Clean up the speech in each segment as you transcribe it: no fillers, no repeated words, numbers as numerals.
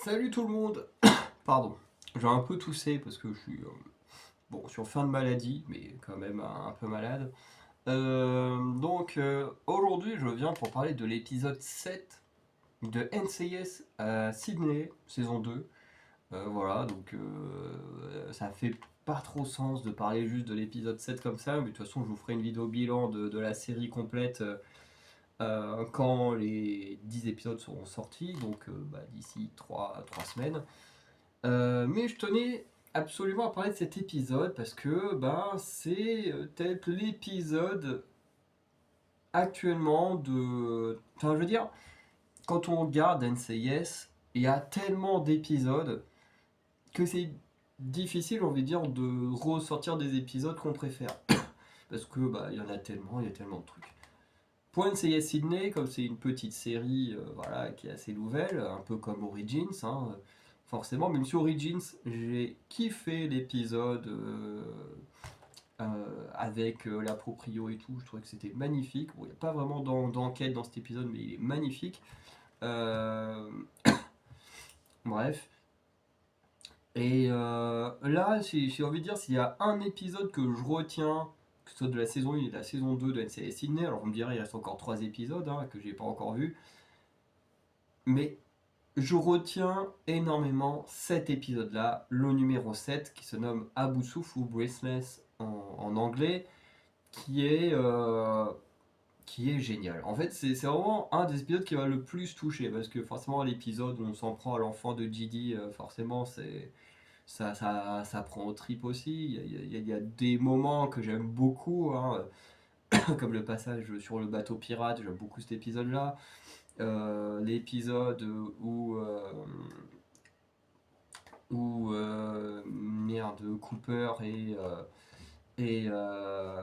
Salut tout le monde. Pardon, j'ai un peu toussé parce que je suis sur fin de maladie, mais quand même un peu malade. Aujourd'hui, je viens pour parler de l'épisode 7 de NCIS à Sydney, saison 2. Ça fait pas trop sens de parler juste de l'épisode 7 comme ça, mais de toute façon, je vous ferai une vidéo bilan de la série complète quand les 10 épisodes seront sortis, d'ici trois semaines. Mais je tenais absolument à parler de cet épisode parce que c'est peut-être l'épisode actuellement de. Enfin, je veux dire, quand on regarde NCIS, il y a tellement d'épisodes que c'est difficile, j'ai envie de dire, de ressortir des épisodes qu'on préfère. Parce que il y en a tellement, il y a tellement de trucs. Pour NCIS Sydney, comme c'est une petite série qui est assez nouvelle, un peu comme Origins, hein, forcément, même si Origins, j'ai kiffé l'épisode avec la proprio et tout, je trouvais que c'était magnifique. Bon, il n'y a pas vraiment d'enquête dans cet épisode, mais il est magnifique. Euh, Bref. Là, j'ai envie de dire, s'il y a un épisode que je retiens, que ce soit de la saison 1 et de la saison 2 de NCIS Sydney, alors vous me direz, il reste encore 3 épisodes que j'ai pas encore vus, mais je retiens énormément cet épisode-là, le numéro 7, qui se nomme Abu Souf ou Breathless en anglais, qui est, euh, qui est génial. En fait, c'est vraiment un des épisodes qui m'a le plus touché, parce que forcément, l'épisode où on s'en prend à l'enfant de Gidi, forcément, ça prend aux tripes aussi. Il y a des moments que j'aime beaucoup, hein, comme le passage sur le bateau pirate, j'aime beaucoup cet épisode-là. L'épisode où merde, Cooper et, euh,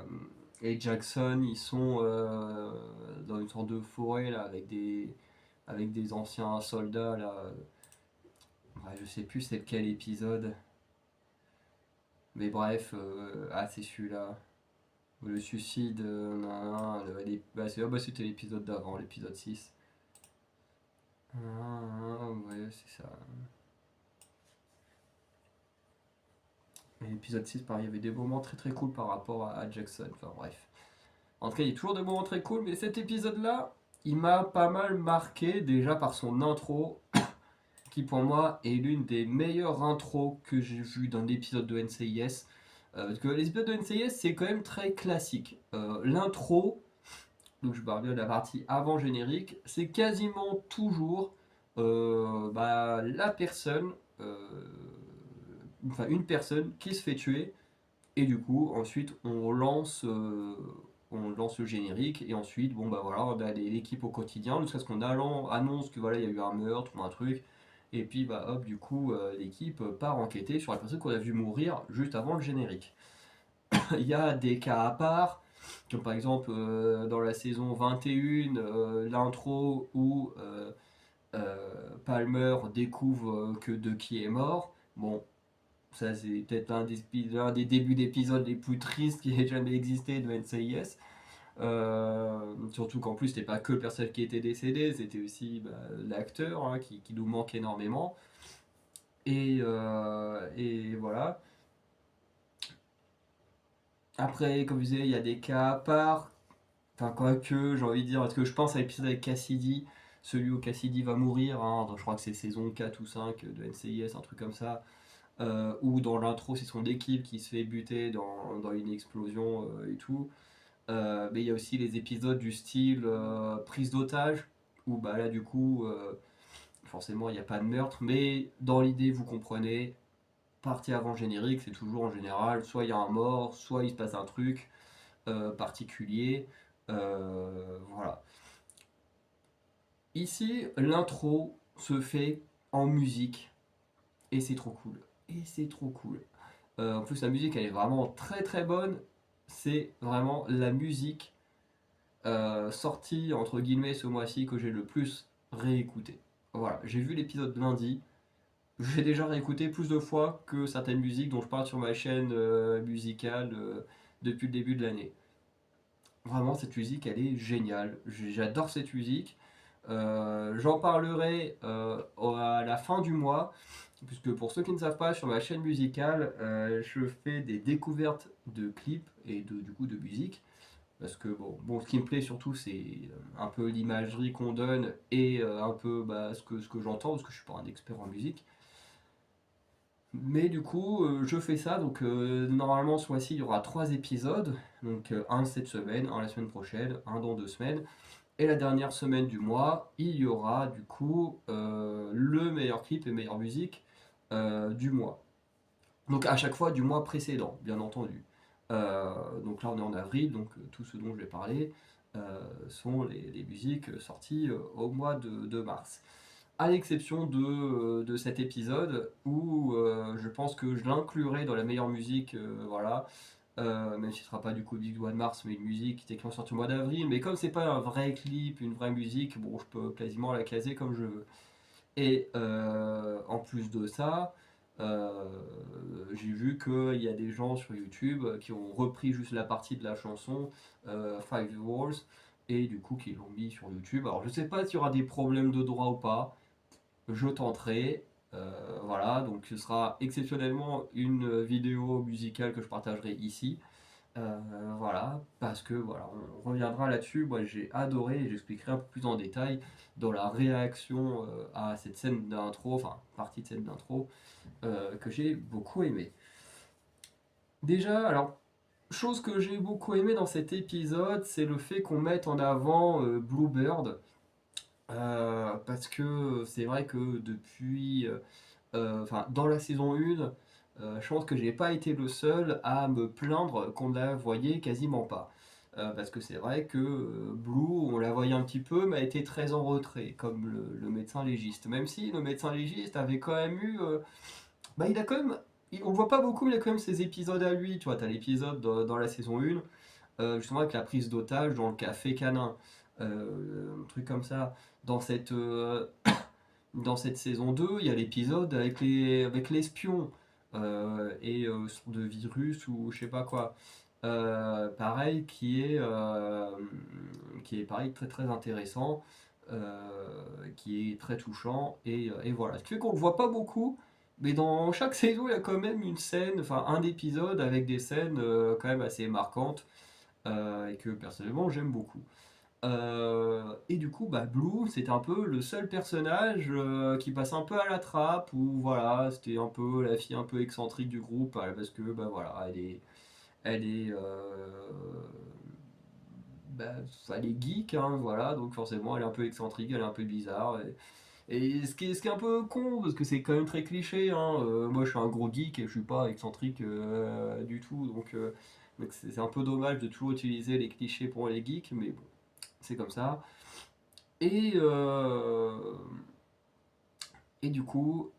et Jackson, ils sont dans une sorte de forêt là, avec des anciens soldats là. Ouais, je sais plus c'est quel épisode, mais bref, c'est celui-là. Le suicide, nan, nan, c'était l'épisode d'avant, l'épisode 6. Ouais, c'est ça. Et l'épisode 6, pareil, il y avait des moments très très cool par rapport à Jackson. Enfin bref. En tout cas, il y a toujours des moments très cool, mais cet épisode-là, il m'a pas mal marqué déjà par son intro, qui pour moi est l'une des meilleures intros que j'ai vues d'un épisode de NCIS. Parce que les épisodes de NCIS, c'est quand même très classique. L'intro, donc je parle bien de la partie avant générique, c'est quasiment toujours la personne, enfin une personne qui se fait tuer, et du coup ensuite on lance le générique, et ensuite on a l'équipe au quotidien jusqu'à ce qu'on annonce que voilà il y a eu un meurtre ou un truc, et puis hop du coup l'équipe part enquêter sur la personne qu'on a vu mourir juste avant le générique. Il y a des cas à part, comme par exemple dans la saison 21, l'intro où Palmer découvre que de qui est mort. Bon, ça c'est peut-être l'un des débuts d'épisodes les plus tristes qui ait jamais existé de NCIS. Surtout qu'en plus c'était pas que le personnage qui était décédé, c'était aussi l'acteur qui nous manque énormément. Et voilà. Après, comme je disais, il y a des cas à part. Enfin, quoique, j'ai envie de dire, parce que je pense à l'épisode avec Cassidy, celui où Cassidy va mourir, hein, je crois que c'est saison 4 ou 5 de NCIS, un truc comme ça, où dans l'intro, c'est son équipe qui se fait buter dans une explosion et tout. Mais il y a aussi les épisodes du style prise d'otage, où là, du coup, forcément, il n'y a pas de meurtre, mais dans l'idée, vous comprenez, partie avant générique, c'est toujours en général, soit il y a un mort, soit il se passe un truc particulier. Voilà. Ici, l'intro se fait en musique et c'est trop cool. Et c'est trop cool. En plus, la musique, elle est vraiment très très bonne. C'est vraiment la musique sortie entre guillemets ce mois-ci que j'ai le plus réécouté. Voilà, j'ai vu l'épisode lundi. J'ai déjà réécouté plus de fois que certaines musiques dont je parle sur ma chaîne musicale depuis le début de l'année. Vraiment, cette musique, elle est géniale. J'adore cette musique. J'en parlerai à la fin du mois, puisque pour ceux qui ne savent pas, sur ma chaîne musicale, je fais des découvertes de clips et du coup de musique. Parce que ce qui me plaît surtout, c'est un peu l'imagerie qu'on donne et un peu ce que j'entends, parce que je suis pas un expert en musique. Mais du coup, je fais ça, donc normalement ce mois-ci il y aura 3 épisodes, donc un cette semaine, un la semaine prochaine, un dans 2 semaines. Et la dernière semaine du mois, il y aura du coup le meilleur clip et meilleure musique du mois. Donc à chaque fois du mois précédent, bien entendu. Donc là on est en avril, donc tout ce dont je vais parler sont les musiques sorties au mois de mars. À l'exception de cet épisode où je pense que je l'inclurai dans la meilleure musique, voilà. Même si ce ne sera pas du coup Big One Mars, mais une musique qui était sortie au mois d'avril. Mais comme c'est pas un vrai clip, une vraie musique, bon, je peux quasiment la caser comme je veux. Et en plus de ça, euh, j'ai vu qu'il y a des gens sur YouTube qui ont repris juste la partie de la chanson Five Walls et du coup qui l'ont mis sur YouTube. Alors je sais pas s'il y aura des problèmes de droit ou pas, je tenterai. Voilà, donc ce sera exceptionnellement une vidéo musicale que je partagerai ici. Voilà, parce que voilà, on reviendra là-dessus. Moi j'ai adoré et j'expliquerai un peu plus en détail dans la réaction à cette scène d'intro, enfin partie de scène d'intro, que j'ai beaucoup aimé. Déjà, alors, chose que j'ai beaucoup aimé dans cet épisode, c'est le fait qu'on mette en avant Bluebird. Parce que c'est vrai que depuis, enfin, dans la saison 1, je pense que j'ai pas été le seul à me plaindre qu'on ne la voyait quasiment pas. Parce que c'est vrai que Blue, on la voyait un petit peu, mais elle était très en retrait, comme le médecin légiste. Même si le médecin légiste avait quand même eu. Il a quand même. On le voit pas beaucoup, mais il a quand même ses épisodes à lui. Tu vois, t'as l'épisode dans la saison 1, justement avec la prise d'otage dans le café canin. Un truc comme ça. Dans cette, dans cette saison 2, il y a l'épisode avec l'espion et sorte de virus ou je sais pas quoi. Pareil, qui est pareil très très intéressant, qui est très touchant et voilà. Ce qui fait qu'on le voit pas beaucoup, mais dans chaque saison il y a quand même une scène, enfin un épisode avec des scènes quand même assez marquantes et que personnellement j'aime beaucoup. Et du coup, Blue, c'était un peu le seul personnage qui passe un peu à la trappe, où voilà, c'était un peu la fille un peu excentrique du groupe, parce que voilà, bah, elle est geek, hein, voilà, donc forcément elle est un peu excentrique, elle est un peu bizarre. Et ce qui est un peu con, parce que c'est quand même très cliché, hein, moi je suis un gros geek et je suis pas excentrique du tout, donc c'est un peu dommage de toujours utiliser les clichés pour les geeks, mais bon, c'est comme ça. Et, euh, et du coup,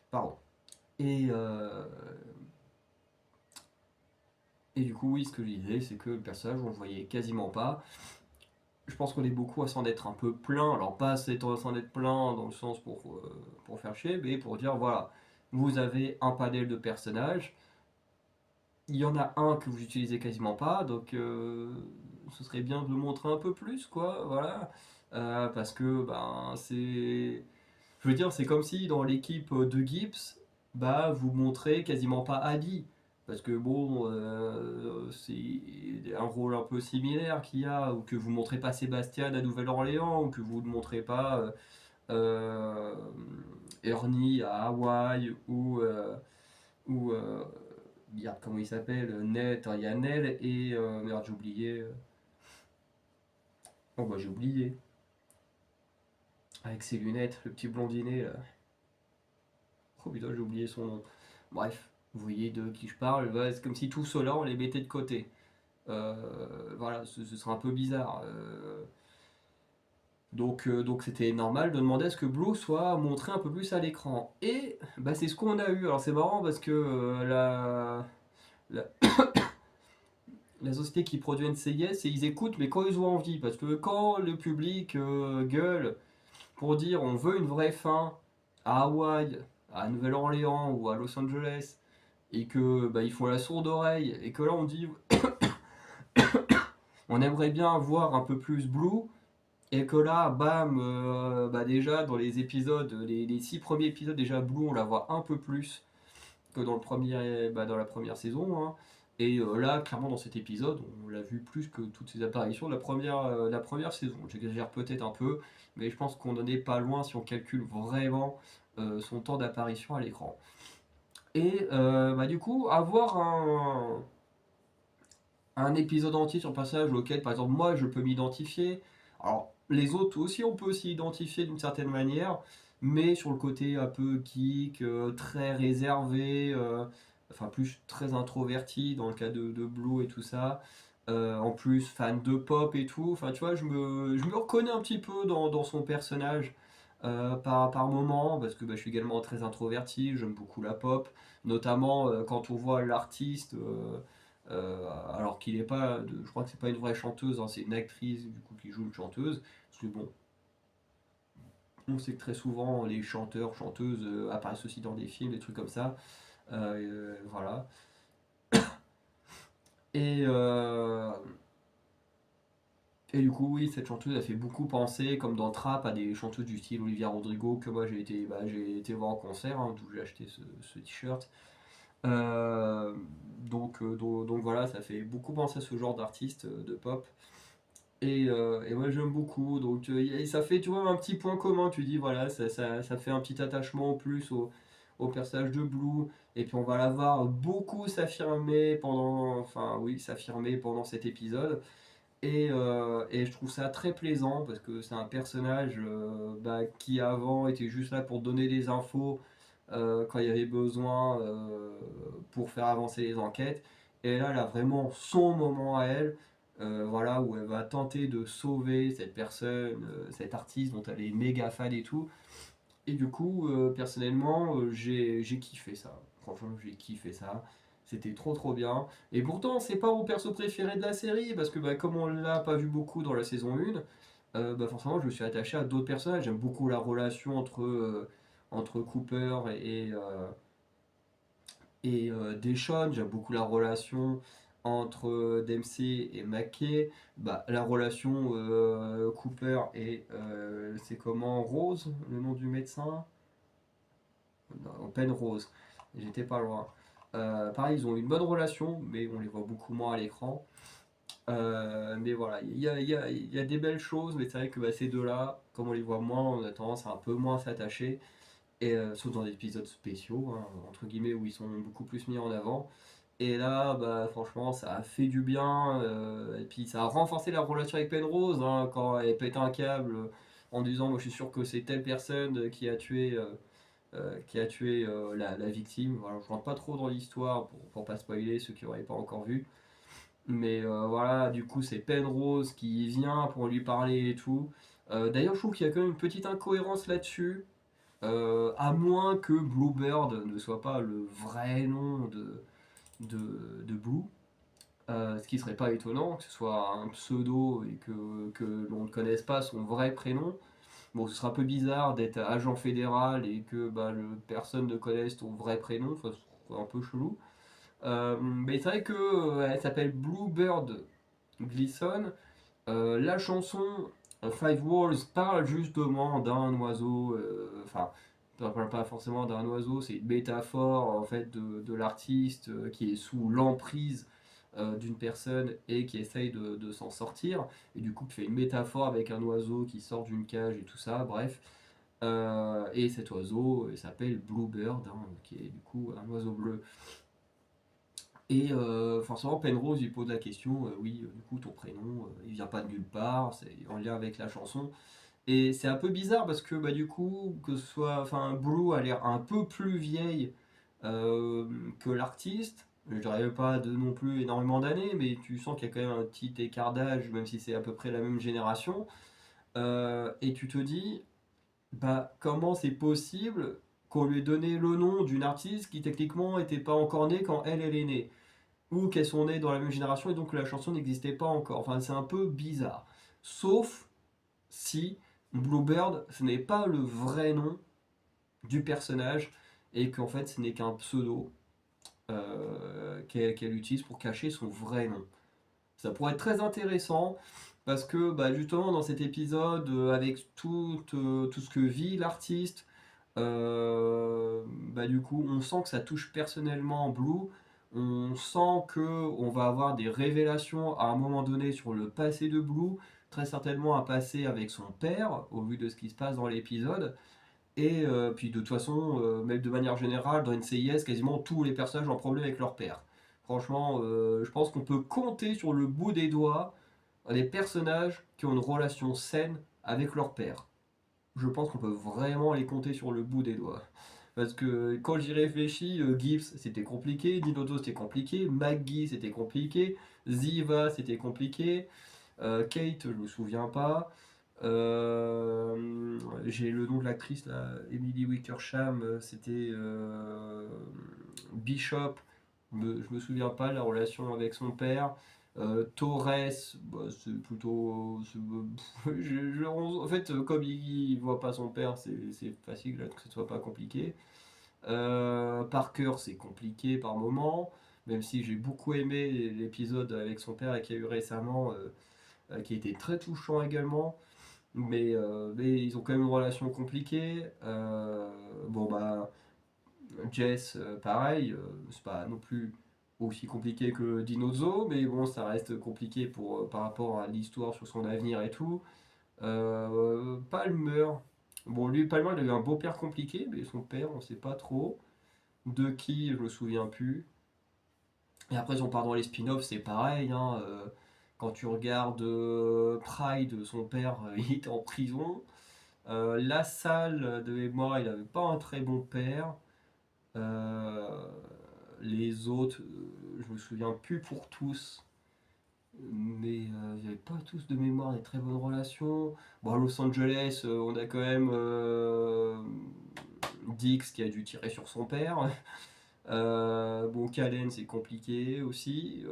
pardon. Et, euh, et du coup, oui, ce que je disais, c'est que le personnage, on le voyait quasiment pas. Je pense qu'on est beaucoup à s'en être un peu plein. Alors, pas s'en être plein dans le sens pour faire chier, mais pour dire voilà, vous avez un panel de personnages. Il y en a un que vous utilisez quasiment pas, donc ce serait bien de le montrer un peu plus, quoi. Voilà. Parce que, c'est. Je veux dire, c'est comme si dans l'équipe de Gibbs, vous montrez quasiment pas Adi. Parce que bon, c'est un rôle un peu similaire qu'il y a, ou que vous montrez pas Sébastien à Nouvelle-Orléans, ou que vous ne montrez pas euh, Ernie à Hawaï, ou merde, comment il s'appelle Ned, il y a Nell et merde, j'ai oublié. Oh j'ai oublié. Avec ses lunettes, le petit blondinet là. Oh putain, j'ai oublié son nom. Bref, vous voyez de qui je parle, c'est comme si tout cela on les mettait de côté. Voilà, ce serait un peu bizarre. Donc c'était normal de demander à ce que Blue soit montré un peu plus à l'écran. Et c'est ce qu'on a eu. Alors c'est marrant parce que la, la société qui produit NCIS, ils écoutent, mais quand ils ont envie. Parce que quand le public gueule pour dire on veut une vraie fin à Hawaï, à Nouvelle-Orléans ou à Los Angeles, et que ils font la sourde oreille, et que là on dit on aimerait bien voir un peu plus Blue, Et que là, bam, bah déjà dans les épisodes, les 6 premiers épisodes, déjà Blue, on la voit un peu plus que dans dans la première saison, hein. Et là, clairement, dans cet épisode, on l'a vu plus que toutes ces apparitions de la première saison. J'exagère peut-être un peu, mais je pense qu'on n'en est pas loin si on calcule vraiment son temps d'apparition à l'écran. Et bah, du coup, avoir un épisode entier sur le personnage auquel, par exemple, moi, je peux m'identifier. Alors, les autres aussi, on peut s'y identifier d'une certaine manière, mais sur le côté un peu geek, très réservé, enfin, plus très introverti dans le cas de Blue et tout ça. En plus, fan de pop et tout. Enfin, tu vois, je me reconnais un petit peu dans son personnage par moment, parce que bah, je suis également très introverti, j'aime beaucoup la pop, notamment quand on voit l'artiste. Alors qu'il n'est pas, je crois que c'est pas une vraie chanteuse, hein, c'est une actrice du coup qui joue une chanteuse. Parce que bon, on sait que très souvent les chanteurs, chanteuses apparaissent aussi dans des films, des trucs comme ça. Voilà. Et, euh, et du coup, oui, cette chanteuse a fait beaucoup penser, comme dans Trap, à des chanteuses du style Olivia Rodrigo, que moi j'ai été voir en concert, hein, d'où j'ai acheté ce t-shirt. Euh, donc voilà, ça fait beaucoup penser à ce genre d'artiste de pop. Et moi j'aime beaucoup, donc et ça fait tu vois un petit point commun, tu dis voilà, ça fait un petit attachement en plus au personnage de Blue, et puis on va la voir beaucoup s'affirmer pendant, enfin oui, s'affirmer pendant cet épisode, et je trouve ça très plaisant parce que c'est un personnage bah, qui avant était juste là pour donner des infos quand il y avait besoin pour faire avancer les enquêtes. Et là, elle a vraiment son moment à elle, voilà, où elle va tenter de sauver cette personne, cet artiste dont elle est méga fan et tout. Et du coup, personnellement, j'ai kiffé ça. Franchement, j'ai kiffé ça. C'était trop trop bien. Et pourtant, c'est pas mon perso préféré de la série, parce que bah, comme on l'a pas vu beaucoup dans la saison 1, bah forcément, je me suis attaché à d'autres personnages. J'aime beaucoup la relation entre Cooper et Deshaun. J'aime beaucoup la relation entre Dempsey et McKay. Bah, la relation Cooper et c'est comment Rose, le nom du médecin? Non, Penrose. J'étais pas loin. Pareil, ils ont une bonne relation, mais on les voit beaucoup moins à l'écran. Mais voilà, il y a des belles choses, mais c'est vrai que bah, ces deux-là, comme on les voit moins, on a tendance à un peu moins s'attacher. Et sauf dans des épisodes spéciaux, hein, entre guillemets, où ils sont beaucoup plus mis en avant. Et là, bah, franchement, ça a fait du bien. Et puis ça a renforcé la relation avec Penrose, hein, quand elle pète un câble en disant moi je suis sûr que c'est telle personne qui a tué la victime. Voilà, je rentre pas trop dans l'histoire pour pas spoiler ceux qui n'auraient pas encore vu. Mais voilà, du coup, c'est Penrose qui vient pour lui parler et tout. D'ailleurs, je trouve qu'il y a quand même une petite incohérence là-dessus. À moins que Bluebird ne soit pas le vrai nom de Blue. Ce qui serait pas étonnant, que ce soit un pseudo et que l'on ne connaisse pas son vrai prénom. Bon, ce sera un peu bizarre d'être agent fédéral et que bah, personne ne connaisse ton vrai prénom, ça serait un peu chelou. Mais c'est vrai que elle s'appelle Bluebird Gleason. La chanson Five Walls parle justement d'un oiseau, enfin, ça parle pas forcément d'un oiseau, c'est une métaphore en fait de l'artiste qui est sous l'emprise d'une personne et qui essaye de s'en sortir, et du coup qui fait une métaphore avec un oiseau qui sort d'une cage et tout ça, bref. Et cet oiseau s'appelle Bluebird, hein, qui est du coup un oiseau bleu. Et forcément, Penrose lui pose la question, oui, du coup, ton prénom, il vient pas de nulle part, c'est en lien avec la chanson. Et c'est un peu bizarre parce que bah, du coup, que ce soit, enfin, Blue a l'air un peu plus vieille euh, que l'artiste. Je dirais pas de non plus énormément d'années, mais tu sens qu'il y a quand même un petit écart d'âge, même si c'est à peu près la même génération. Et tu te dis, bah, comment c'est possible qu'on lui ait donné le nom d'une artiste qui techniquement n'était pas encore née quand elle est née, ou qu'elles sont nées dans la même génération et donc la chanson n'existait pas encore. Enfin, c'est un peu bizarre. Sauf si Bluebird, ce n'est pas le vrai nom du personnage et qu'en fait ce n'est qu'un pseudo qu'elle utilise pour cacher son vrai nom. Ça pourrait être très intéressant. Parce que bah, justement dans cet épisode, avec tout ce que vit l'artiste, bah, du coup on sent que ça touche personnellement Blue, on sent que on va avoir des révélations à un moment donné sur le passé de Blue, très certainement un passé avec son père, au vu de ce qui se passe dans l'épisode. Et puis de toute façon, même de manière générale, dans NCIS, quasiment tous les personnages ont un problème avec leur père. Franchement, je pense qu'on peut compter sur le bout des doigts des personnages qui ont une relation saine avec leur père. Je pense qu'on peut vraiment les compter sur le bout des doigts. Parce que quand j'y réfléchis, Gibbs c'était compliqué, Dinodo c'était compliqué, Maggie c'était compliqué, Ziva c'était compliqué, Kate je me souviens pas. J'ai le nom de l'actrice là, Emily Wickersham, c'était Bishop, je me souviens pas la relation avec son père. Torres, bah, c'est plutôt. En fait, comme il voit pas son père, c'est facile là, que ce soit pas compliqué. Parker, c'est compliqué par moment, même si j'ai beaucoup aimé l'épisode avec son père et qu'il y a eu récemment, qui était très touchant également. Mais ils ont quand même une relation compliquée. Bon, bah, Jess, pareil, c'est pas non plus aussi compliqué que Dinozo, mais bon, ça reste compliqué par rapport à l'histoire sur son avenir et tout. Palmer, bon, lui, Palmer, il a eu un beau-père compliqué, mais son père, on sait pas trop. De qui, je me souviens plus. Et après, si on part dans les spin-offs, c'est pareil, hein, quand tu regardes Pride, son père, il était en prison. La salle de mémoire, il avait pas un très bon père. Euh, les autres, je me souviens plus pour tous, mais il n'y avait pas tous de mémoire des très bonnes relations. Bon, à Los Angeles, on a quand même Dix qui a dû tirer sur son père. Bon, Kalen, c'est compliqué aussi.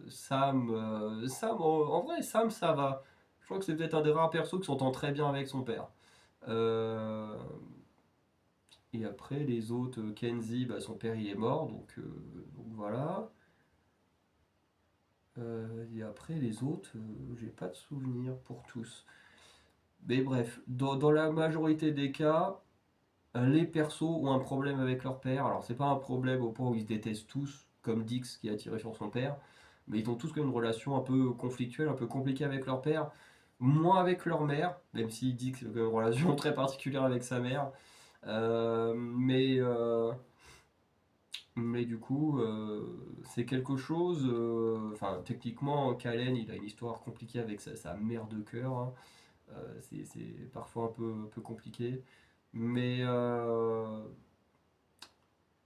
Sam en vrai, Sam, ça va. Je crois que c'est peut-être un des rares persos qui s'entend très bien avec son père. Euh, et après, les autres, Kenzie, bah, son père il est mort, donc voilà. Et après, les autres, j'ai pas de souvenir pour tous. Mais bref, dans la majorité des cas, les persos ont un problème avec leur père. Alors, c'est pas un problème au point où ils se détestent tous, comme Dix qui a tiré sur son père, mais ils ont tous quand même une relation un peu conflictuelle, un peu compliquée avec leur père. Moins avec leur mère, même si Dix a quand même une relation très particulière avec sa mère. Euh, mais, euh, mais du coup, c'est quelque chose. Enfin, techniquement, Kalen, il a une histoire compliquée avec sa mère de cœur, hein. C'est parfois un peu compliqué. Mais, euh,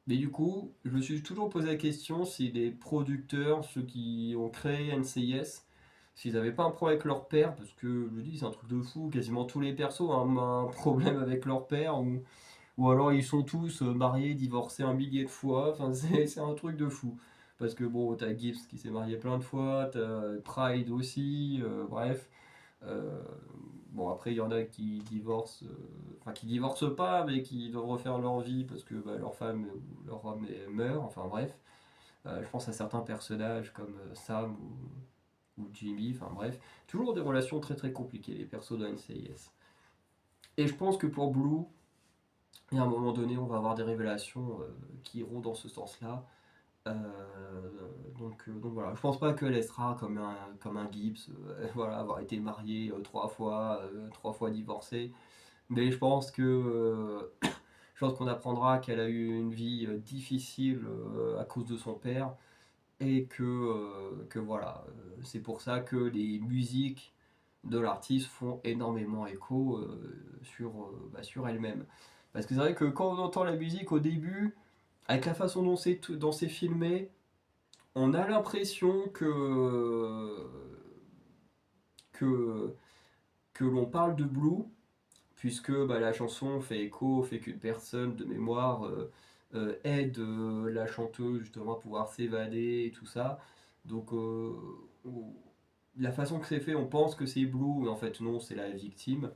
mais du coup, je me suis toujours posé la question si les producteurs, ceux qui ont créé NCIS, s'ils n'avaient pas un problème avec leur père, parce que je me dis, c'est un truc de fou, quasiment tous les persos ont un problème avec leur père, ou alors ils sont tous mariés, divorcés un millier de fois, enfin c'est un truc de fou. Parce que bon, t'as Gibbs qui s'est marié plein de fois, t'as Pride aussi, bref. Euh, bon, après, il y en a qui divorcent, enfin qui divorcent pas, mais qui doivent refaire leur vie parce que bah, leur femme ou leur homme meurt, enfin bref. Je pense à certains personnages comme Sam ou Jimmy, enfin bref. Toujours des relations très très compliquées, les persos de NCIS. Et je pense que pour Blue, et à un moment donné, on va avoir des révélations qui iront dans ce sens-là. Euh, donc voilà, je pense pas qu'elle sera comme un Gibbs, voilà, avoir été mariée 3 fois divorcée. Mais je pense qu'on apprendra qu'elle a eu une vie difficile à cause de son père et que voilà, c'est pour ça que les musiques de l'artiste font énormément écho sur elle-même. Parce que c'est vrai que quand on entend la musique au début, avec la façon dont c'est filmé, on a l'impression que, que l'on parle de Blue, puisque bah, la chanson fait écho au fait qu'une personne de mémoire aide la chanteuse justement à pouvoir s'évader et tout ça. Donc la façon que c'est fait, on pense que c'est Blue, mais en fait non, c'est la victime.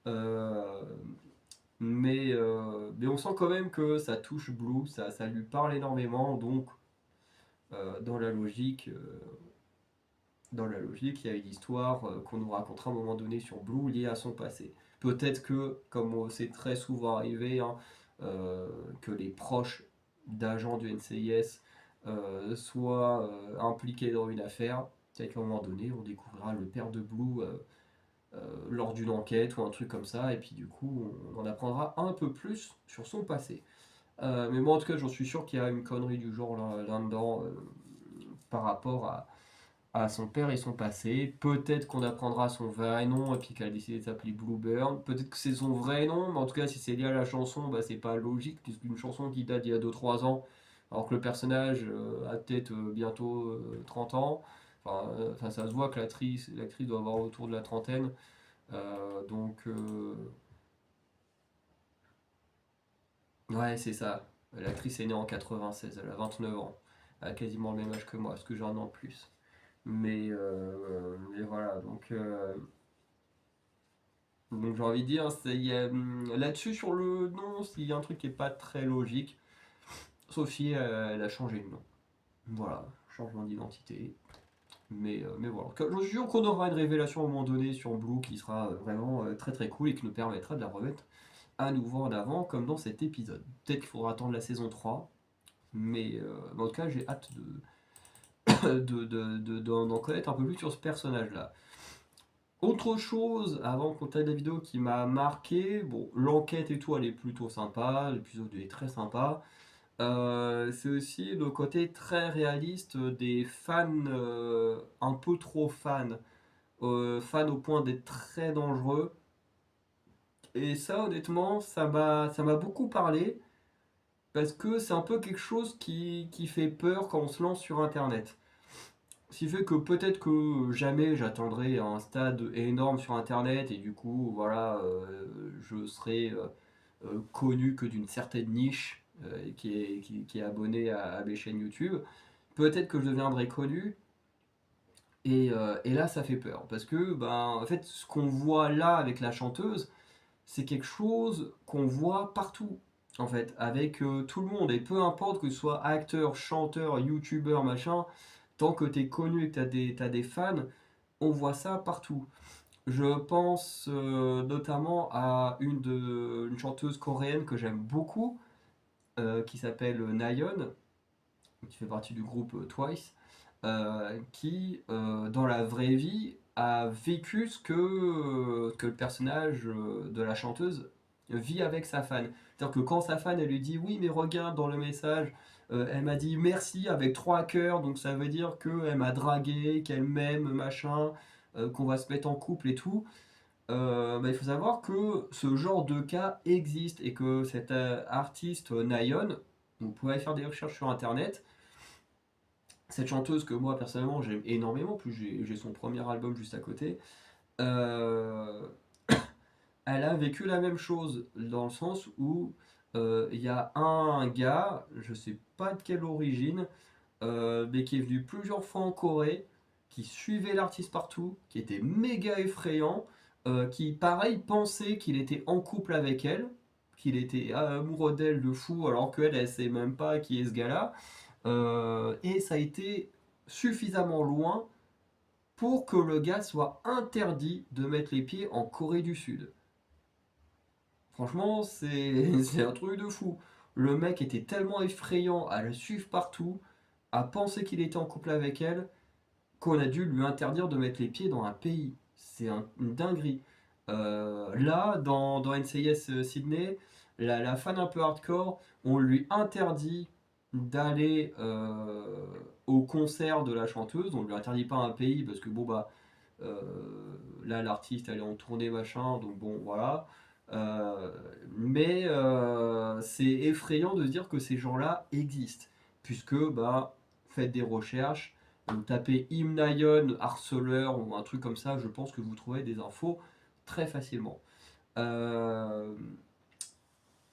Euh, mais on sent quand même que ça touche Blue, ça lui parle énormément, donc dans la logique, dans la logique, il y a une histoire qu'on nous racontera à un moment donné sur Blue liée à son passé. Peut-être que, comme c'est très souvent arrivé, hein, que les proches d'agents du NCIS soient impliqués dans une affaire. Peut-être qu'à un moment donné, on découvrira le père de Blue lors d'une enquête ou un truc comme ça, et puis du coup, on en apprendra un peu plus sur son passé. Mais moi, en tout cas, j'en suis sûr qu'il y a une connerie du genre là-dedans par rapport à son père et son passé. Peut-être qu'on apprendra son vrai nom et puis qu'elle a décidé de s'appeler Bluebird. Peut-être que c'est son vrai nom, mais en tout cas, si c'est lié à la chanson, bah, c'est pas logique, puisqu'une chanson qui date d'il y a 2-3 ans, alors que le personnage a peut-être bientôt 30 ans. Enfin, ça se voit que l'actrice doit avoir autour de la trentaine. Donc, ouais, c'est ça. L'actrice est née en 96, elle a 29 ans. Elle a quasiment le même âge que moi, parce que j'ai un an de plus. Mais voilà, donc j'ai envie de dire, là-dessus sur le nom, il y a un truc qui est pas très logique. Sophie, elle a changé de nom. Voilà, changement d'identité. Mais voilà. Je suis sûr qu'on aura une révélation à un moment donné sur Blue qui sera vraiment très très cool et qui nous permettra de la remettre à nouveau en avant, comme dans cet épisode. Peut-être qu'il faudra attendre la saison 3, mais en tout cas, j'ai hâte d'en connaître un peu plus sur ce personnage-là. Autre chose, avant qu'on termine la vidéo, qui m'a marqué, bon, l'enquête et tout, elle est plutôt sympa, l'épisode est très sympa. C'est aussi le côté très réaliste des fans, un peu trop fans, fans au point d'être très dangereux. Et ça, honnêtement, ça m'a beaucoup parlé, parce que c'est un peu quelque chose qui fait peur quand on se lance sur Internet. Ce qui fait que peut-être que jamais j'atteindrai un stade énorme sur Internet et du coup, voilà, je serai connu que d'une certaine niche qui est abonné à mes chaînes YouTube. Peut-être que je deviendrai connu et là, ça fait peur parce que, ben, en fait, ce qu'on voit là avec la chanteuse, c'est quelque chose qu'on voit partout. En fait, avec tout le monde, et peu importe que ce soit acteur, chanteur, youtubeur, machin, tant que tu es connu et que t'as des fans, on voit ça partout. Je pense notamment à une chanteuse coréenne que j'aime beaucoup, qui s'appelle Nayeon, qui fait partie du groupe Twice, qui, dans la vraie vie, a vécu ce que le personnage de la chanteuse vit avec sa fan. C'est-à-dire que quand sa fan, elle lui dit oui, mais regarde dans le message, elle m'a dit merci avec 3 cœurs, donc ça veut dire qu'elle m'a dragué, qu'elle m'aime, machin, qu'on va se mettre en couple et tout. Bah, il faut savoir que ce genre de cas existe et que cet artiste Nayeon, vous pouvez faire des recherches sur internet, cette chanteuse que moi personnellement j'aime énormément, plus j'ai son premier album juste à côté, euh, elle a vécu la même chose dans le sens où il y a un gars, je sais pas de quelle origine, mais qui est venu plusieurs fois en Corée, qui suivait l'artiste partout, qui était méga effrayant, qui pareil pensait qu'il était en couple avec elle, qu'il était amoureux d'elle de fou, alors qu'elle elle sait même pas qui est ce gars-là. Et ça a été suffisamment loin pour que le gars soit interdit de mettre les pieds en Corée du Sud. Franchement, c'est un truc de fou. Le mec était tellement effrayant à le suivre partout, à penser qu'il était en couple avec elle, qu'on a dû lui interdire de mettre les pieds dans un pays. C'est une dinguerie. Là, dans NCIS Sydney, la fan un peu hardcore, on lui interdit d'aller au concert de la chanteuse. On lui interdit pas un pays parce que bon bah euh, là l'artiste elle est en tournée machin, donc bon voilà. Euh, mais c'est effrayant de se dire que ces gens-là existent, puisque bah faites des recherches, vous tapez Imnayon harceleur ou un truc comme ça, je pense que vous trouverez des infos très facilement. Euh,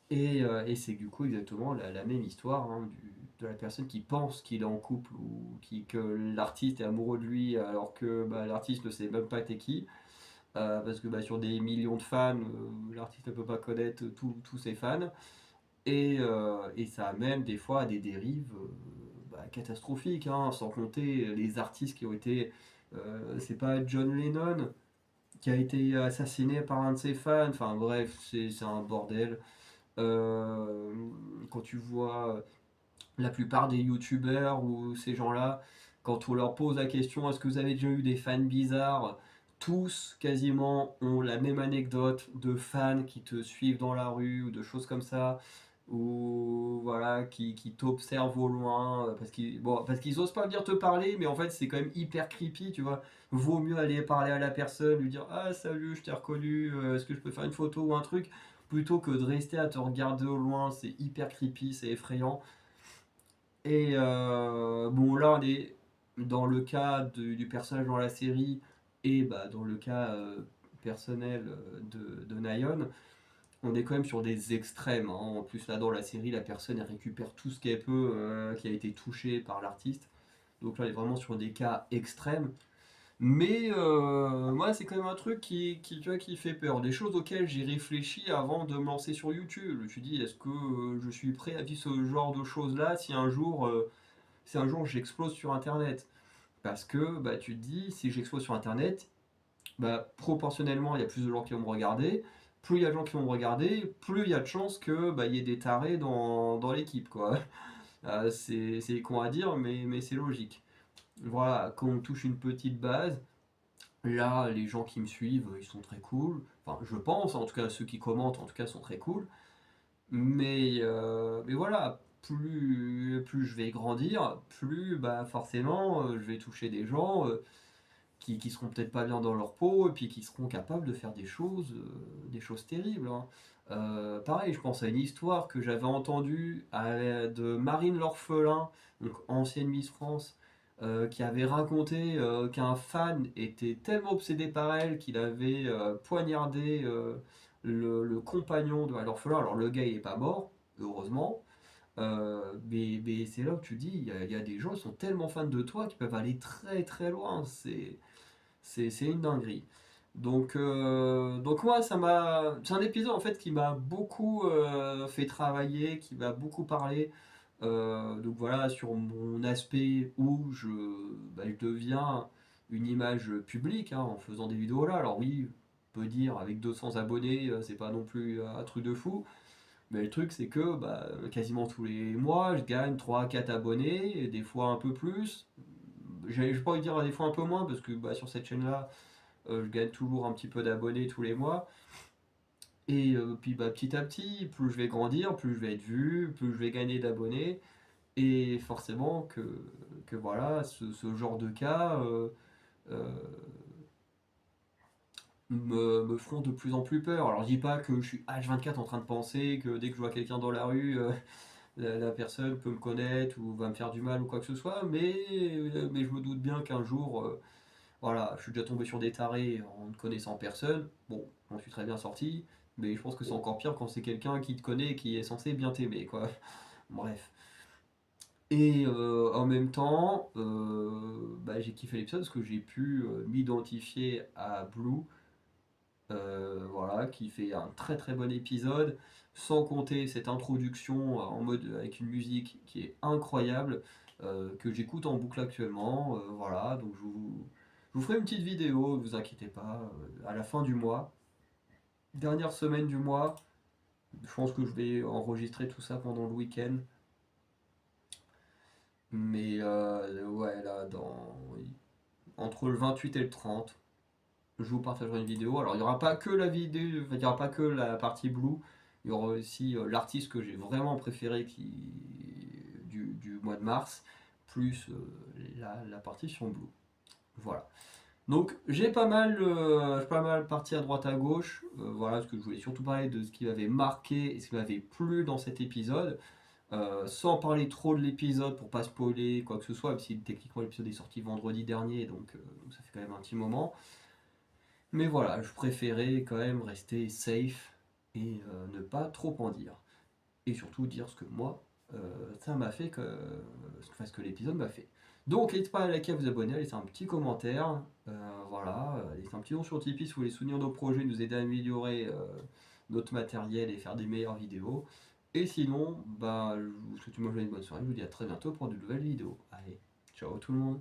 et c'est du coup exactement la même histoire, hein, de la personne qui pense qu'il est en couple ou que l'artiste est amoureux de lui alors que bah, l'artiste ne sait même pas t'es qui. Parce que bah, sur des millions de fans, l'artiste ne peut pas connaître tous ses fans. Et ça amène des fois à des dérives bah, catastrophiques, hein, sans compter les artistes qui ont été C'est pas John Lennon qui a été assassiné par un de ses fans. Enfin bref, c'est un bordel. Euh, Quand tu vois la plupart des youtubeurs ou ces gens-là, quand on leur pose la question est-ce que vous avez déjà eu des fans bizarres, tous quasiment ont la même anecdote de fans qui te suivent dans la rue ou de choses comme ça, ou voilà, qui t'observent au loin parce qu'ils osent pas venir te parler, mais en fait c'est quand même hyper creepy, tu vois. Vaut mieux aller parler à la personne, lui dire ah salut, je t'ai reconnu, est-ce que je peux faire une photo ou un truc, plutôt que de rester à te regarder au loin, c'est hyper creepy, c'est effrayant. Et bon, là, on est dans le cas du personnage dans la série et bah, dans le cas personnel de Nayeon, on est quand même sur des extrêmes, hein. En plus, là, dans la série, la personne elle récupère tout ce qu'elle peut qui a été touché par l'artiste. Donc là, on est vraiment sur des cas extrêmes. Mais moi, c'est quand même un truc tu vois, qui fait peur. Des choses auxquelles j'ai réfléchi avant de me lancer sur YouTube. Je me suis dit, est-ce que je suis prêt à vivre ce genre de choses-là si un jour j'explose sur Internet? Parce que bah, tu te dis, si j'explose sur Internet, bah, proportionnellement, il y a plus de gens qui vont me regarder. Plus il y a de gens qui vont me regarder, plus il y a de chances que bah, il y ait des tarés dans l'équipe, quoi. C'est con à dire, mais c'est logique. Voilà, quand on touche une petite base, là, les gens qui me suivent, ils sont très cool. Enfin, je pense, en tout cas, ceux qui commentent, en tout cas, sont très cool. Mais voilà, plus je vais grandir, plus bah, forcément, je vais toucher des gens qui seront peut-être pas bien dans leur peau et puis qui seront capables de faire des choses terribles, hein. Pareil, je pense à une histoire que j'avais entendue de Marine L'Orphelin, donc ancienne Miss France, qui avait raconté qu'un fan était tellement obsédé par elle qu'il avait poignardé le compagnon de l'orphelin. Alors le gars il est pas mort, heureusement, mais c'est là où tu dis, il y a des gens qui sont tellement fans de toi qui peuvent aller très très loin. C'est une dinguerie. Donc moi, c'est un épisode en fait qui m'a beaucoup fait travailler, qui m'a beaucoup parlé. Donc voilà, sur mon aspect où bah, je deviens une image publique hein, en faisant des vidéos là. Alors oui, on peut dire avec 200 abonnés, c'est pas non plus un truc de fou. Mais le truc, c'est que bah, quasiment tous les mois, je gagne 3 4 abonnés, et des fois un peu plus. J'ai pas envie de dire des fois un peu moins, parce que bah, sur cette chaîne-là, je gagne toujours un petit peu d'abonnés tous les mois. Et puis bah, petit à petit, plus je vais grandir, plus je vais être vu, plus je vais gagner d'abonnés. Et forcément que voilà, ce genre de cas euh, me feront de plus en plus peur. Alors je dis pas que je suis H24 en train de penser que dès que je vois quelqu'un dans la rue, la personne peut me connaître ou va me faire du mal ou quoi que ce soit, mais je me doute bien qu'un jour, voilà, je suis déjà tombé sur des tarés en ne connaissant personne. Bon, j'en suis très bien sorti, mais je pense que c'est encore pire quand c'est quelqu'un qui te connaît et qui est censé bien t'aimer, quoi. Bref. Et en même temps, bah, j'ai kiffé l'épisode parce que j'ai pu m'identifier à Blue, voilà, qui fait un très très bon épisode, sans compter cette introduction en mode avec une musique qui est incroyable, que j'écoute en boucle actuellement. Voilà, donc je vous ferai une petite vidéo, ne vous inquiétez pas, à la fin du mois, dernière semaine du mois. Je pense que je vais enregistrer tout ça pendant le week-end. Mais ouais, là, oui, entre le 28 et le 30, je vous partagerai une vidéo. Alors, il n'y aura pas que la vidéo, enfin, il n'y aura pas que la partie Blue. Il y aura aussi l'artiste que j'ai vraiment préféré du mois de mars, plus la partie sur Blue. Voilà. Donc, j'ai pas mal parti à droite à gauche. Voilà, parce que je voulais surtout parler de ce qui m'avait marqué et ce qui m'avait plu dans cet épisode. Sans parler trop de l'épisode pour pas spoiler quoi que ce soit, même si techniquement l'épisode est sorti vendredi dernier, donc ça fait quand même un petit moment. Mais voilà, je préférais quand même rester safe et ne pas trop en dire. Et surtout dire ce que moi, ça m'a fait, enfin, ce que l'épisode m'a fait. Donc n'hésitez pas à liker, à vous abonner, à laisser un petit commentaire. Voilà, laissez un petit nom sur Tipeee si vous voulez soutenir nos projets, nous aider à améliorer notre matériel et faire des meilleures vidéos. Et sinon, bah, je vous souhaite une bonne soirée, je vous dis à très bientôt pour de nouvelles vidéos. Allez, ciao tout le monde.